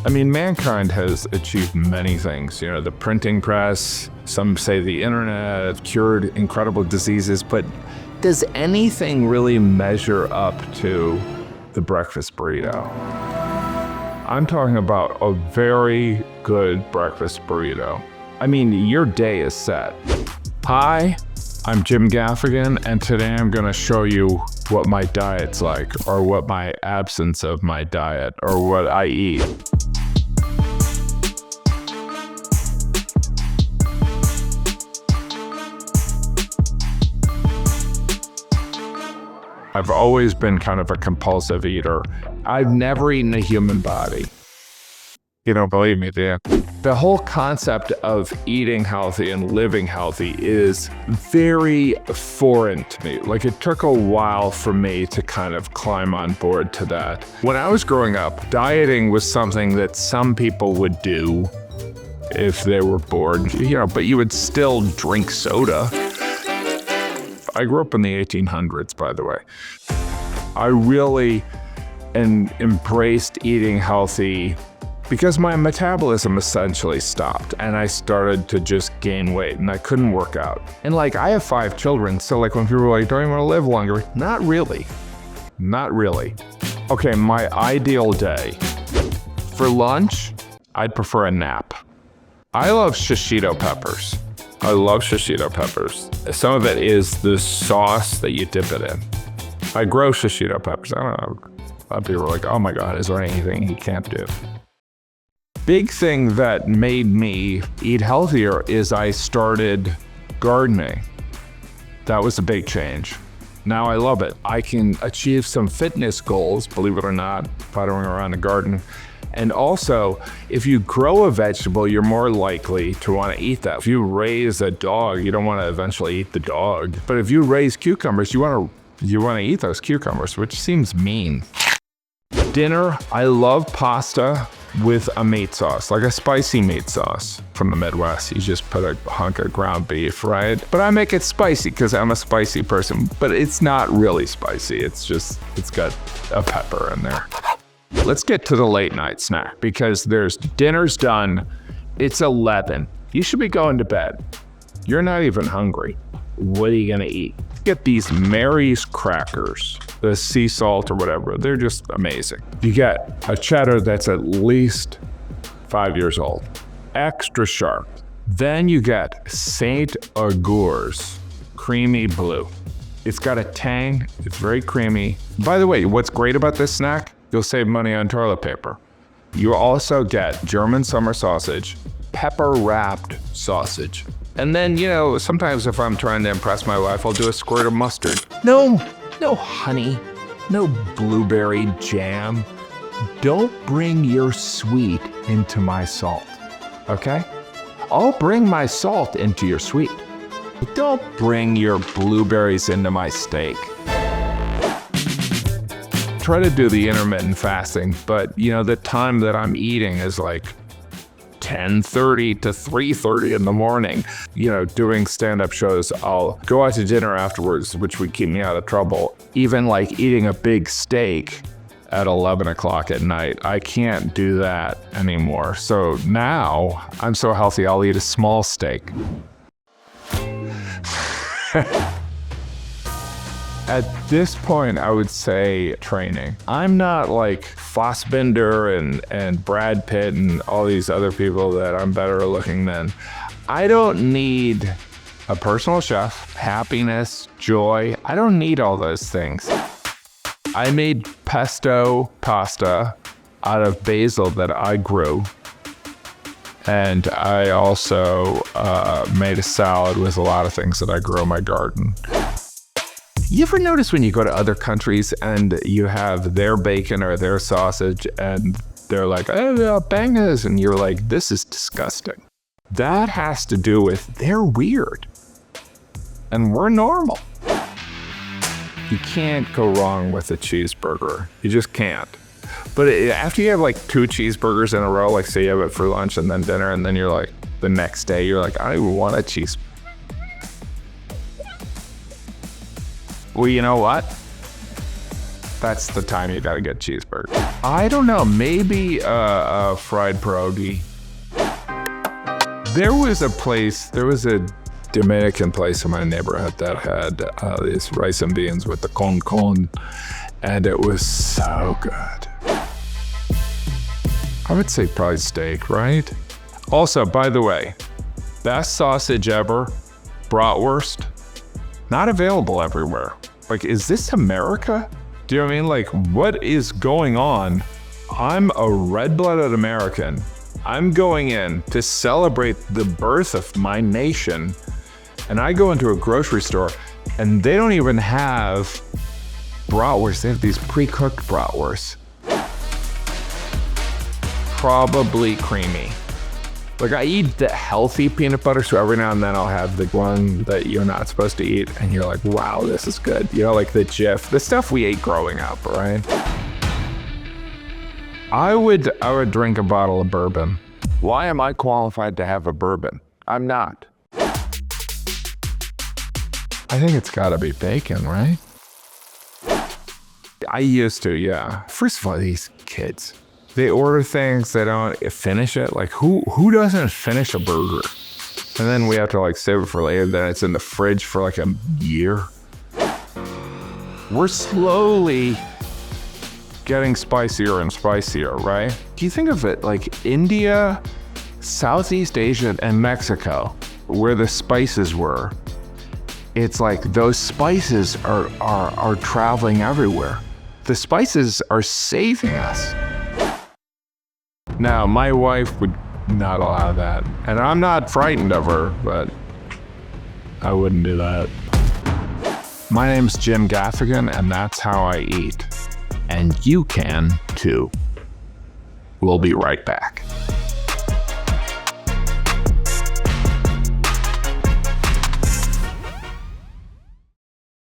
I mean, mankind has achieved many things. You know, the printing press, some say the internet have cured incredible diseases, but does anything really measure up to the breakfast burrito? I'm talking about a very good breakfast burrito. I mean, your day is set. Hi, I'm Jim Gaffigan, and today I'm gonna show you what my diet's like, or what my absence of my diet, or what I eat. I've always been kind of a compulsive eater. I've never eaten a human body. You don't believe me, do you? The whole concept of eating healthy and living healthy is very foreign to me. Like, it took a while for me to kind of climb on board to that. When I was growing up, dieting was something that some people would do if they were bored, you know, but you would still drink soda. I grew up in the 1800s, by the way. I really embraced eating healthy because my metabolism essentially stopped and I started to just gain weight and I couldn't work out. And like, I have 5 children, so like when people are like, don't you want to live longer? Not really. Not really. Okay, my ideal day. For lunch, I'd prefer a nap. I love shishito peppers. I love shishito peppers. Some of it is the sauce that you dip it in. I grow shishito peppers. I don't know. A lot of people are like, oh my God, is there anything he can't do? Big thing that made me eat healthier is I started gardening. That was a big change. Now I love it. I can achieve some fitness goals, believe it or not, puttering around the garden. And also, if you grow a vegetable, you're more likely to want to eat that. If you raise a dog, you don't want to eventually eat the dog. But if you raise cucumbers, you want to eat those cucumbers, which seems mean. Dinner, I love pasta with a meat sauce, like a spicy meat sauce from the Midwest. You just put a hunk of ground beef, right? But I make it spicy because I'm a spicy person, but it's not really spicy. It's got a pepper in there. Let's get to the late night snack because dinner's done. It's 11. You should be going to bed. You're not even hungry. What are you gonna eat? Get these Mary's crackers, the sea salt or whatever. They're just amazing. You get a cheddar that's at least 5 years old, extra sharp. Then you get Saint Augur's creamy blue. It's got a tang, it's very creamy. By the way, what's great about this snack? You'll save money on toilet paper. You also get German summer sausage, pepper-wrapped sausage. And then, you know, sometimes if I'm trying to impress my wife, I'll do a squirt of mustard. No honey, no blueberry jam. Don't bring your sweet into my salt, okay? I'll bring my salt into your sweet. But don't bring your blueberries into my steak. Try to do the intermittent fasting, but you know, the time that I'm eating is like 10:30 to 3:30 in the morning. You know, doing stand-up shows, I'll go out to dinner afterwards, which would keep me out of trouble. Even like eating a big steak at 11 o'clock at night, I can't do that anymore. So now I'm so healthy, I'll eat a small steak. At this point, I would say training. I'm not like Fassbinder and Brad Pitt and all these other people that I'm better looking than. I don't need a personal chef, happiness, joy. I don't need all those things. I made pesto pasta out of basil that I grew. And I also made a salad with a lot of things that I grow in my garden. You ever notice when you go to other countries and you have their bacon or their sausage and they're like, oh, bangers, and you're like, this is disgusting. That has to do with they're weird and we're normal. You can't go wrong with a cheeseburger. You just can't. But after you have like 2 cheeseburgers in a row, like say you have it for lunch and then dinner, and then you're like, the next day, you're like, I don't even want a cheeseburger. Well, you know what? That's the time you gotta get cheeseburger. I don't know, maybe fried pierogi. There was a Dominican place in my neighborhood that had these rice and beans with the con, and it was so good. I would say probably steak, right? Also, by the way, best sausage ever, bratwurst, not available everywhere. Like, is this America? Do you know what I mean? Like, what is going on? I'm a red-blooded American. I'm going in to celebrate the birth of my nation, and I go into a grocery store, and they don't even have bratwurst. They have these pre-cooked bratwursts. Probably creamy. Like, I eat the healthy peanut butter, so every now and then I'll have the one that you're not supposed to eat, and you're like, wow, this is good. You know, like the Jif, the stuff we ate growing up, right? I would drink a bottle of bourbon. Why am I qualified to have a bourbon? I'm not. I think it's gotta be bacon, right? I used to, yeah. First of all, these kids, they order things, they don't finish it. Like, who doesn't finish a burger? And then we have to like save it for later, then it's in the fridge for like a year. We're slowly getting spicier and spicier, right? Do you think of it like India, Southeast Asia, and Mexico, where the spices were? It's like those spices are traveling everywhere. The spices are saving us. Now, my wife would not allow that. And I'm not frightened of her, but I wouldn't do that. My name's Jim Gaffigan, and that's how I eat. And you can too. We'll be right back.